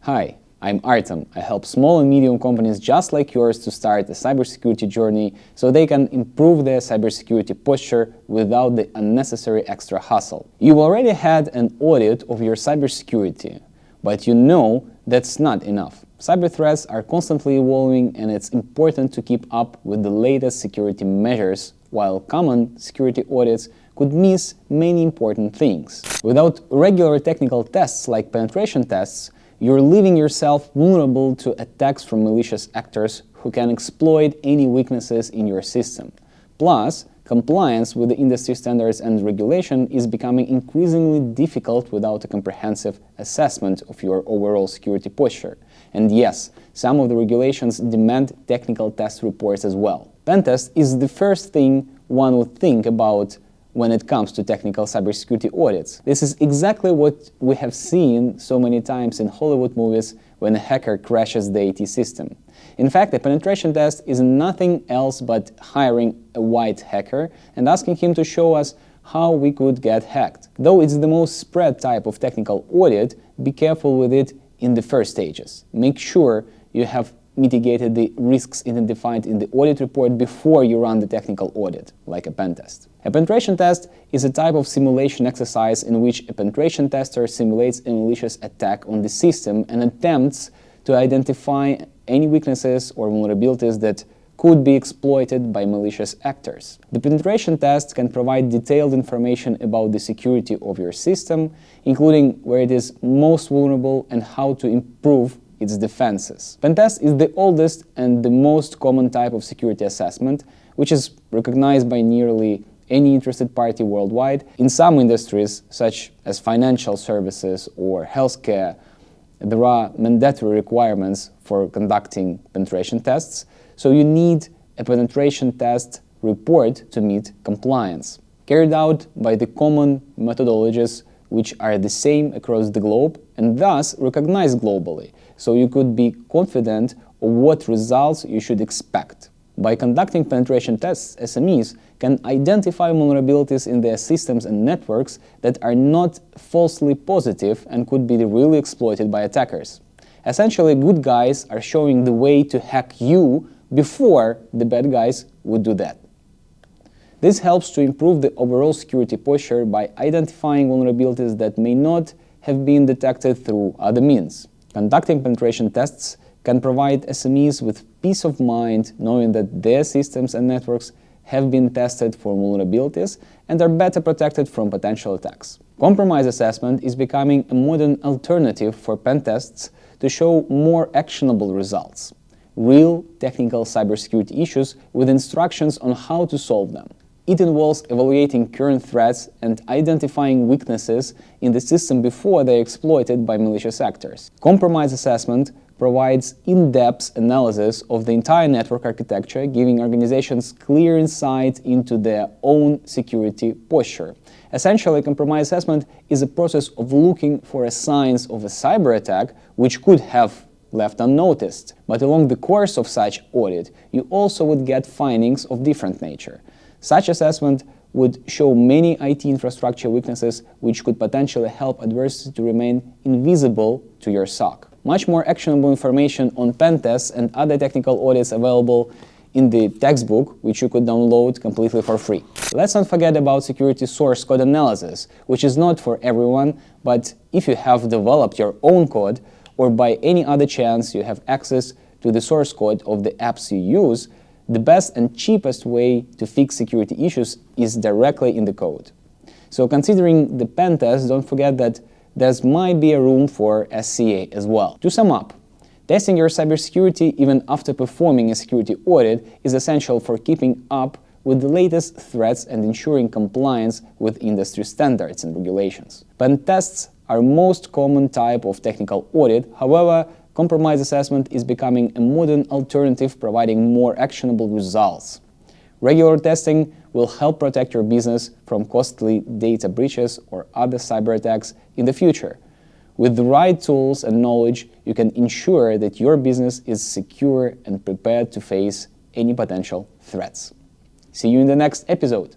Hi, I'm Artem. I help small and medium companies just like yours to start a cybersecurity journey so they can improve their cybersecurity posture without the unnecessary extra hustle. You've already had an audit of your cybersecurity, but you know that's not enough. Cyber threats are constantly evolving, and it's important to keep up with the latest security measures, while common security audits could miss many important things. Without regular technical tests like penetration tests, you're leaving yourself vulnerable to attacks from malicious actors who can exploit any weaknesses in your system. Plus, compliance with the industry standards and regulation is becoming increasingly difficult without a comprehensive assessment of your overall security posture. And yes, some of the regulations demand technical test reports as well. Pentest is the first thing one would think about when it comes to technical cybersecurity audits. This is exactly what we have seen so many times in Hollywood movies when a hacker crashes the IT system. In fact, a penetration test is nothing else but hiring a white hacker and asking him to show us how we could get hacked. Though it's the most spread type of technical audit, be careful with it in the first stages. Make sure you have mitigated the risks identified in the audit report before you run the technical audit, like a pen test. A penetration test is a type of simulation exercise in which a penetration tester simulates a malicious attack on the system and attempts to identify any weaknesses or vulnerabilities that could be exploited by malicious actors. The penetration test can provide detailed information about the security of your system, including where it is most vulnerable and how to improve its defenses. Pentest is the oldest and the most common type of security assessment, which is recognized by nearly any interested party worldwide. In some industries, such as financial services or healthcare, there are mandatory requirements for conducting penetration tests, so you need a penetration test report to meet compliance, carried out by the common methodologies which are the same across the globe and thus recognized globally, so you could be confident of what results you should expect. By conducting penetration tests, SMEs can identify vulnerabilities in their systems and networks that are not falsely positive and could be really exploited by attackers. Essentially, good guys are showing the way to hack you before the bad guys would do that. This helps to improve the overall security posture by identifying vulnerabilities that may not have been detected through other means. Conducting penetration tests can provide SMEs with peace of mind knowing that their systems and networks have been tested for vulnerabilities and are better protected from potential attacks. Compromise assessment is becoming a modern alternative for pen tests to show more actionable results, real technical cybersecurity issues with instructions on how to solve them. It involves evaluating current threats and identifying weaknesses in the system before they are exploited by malicious actors. Compromise assessment provides in-depth analysis of the entire network architecture, giving organizations clear insight into their own security posture. Essentially, compromise assessment is a process of looking for signs of a cyber attack which could have left unnoticed. But along the course of such audit, you also would get findings of different nature. Such assessment would show many IT infrastructure weaknesses which could potentially help adversaries to remain invisible to your SOC. Much more actionable information on pen tests and other technical audits available in the textbook, which you could download completely for free. Let's not forget about security source code analysis, which is not for everyone, but if you have developed your own code or by any other chance you have access to the source code of the apps you use, the best and cheapest way to fix security issues is directly in the code. So considering the pen test, don't forget that there might be a room for SCA as well. To sum up, testing your cybersecurity even after performing a security audit is essential for keeping up with the latest threats and ensuring compliance with industry standards and regulations. Pen tests are most common type of technical audit. However, compromise assessment is becoming a modern alternative, providing more actionable results. Regular testing will help protect your business from costly data breaches or other cyber attacks in the future. With the right tools and knowledge, you can ensure that your business is secure and prepared to face any potential threats. See you in the next episode.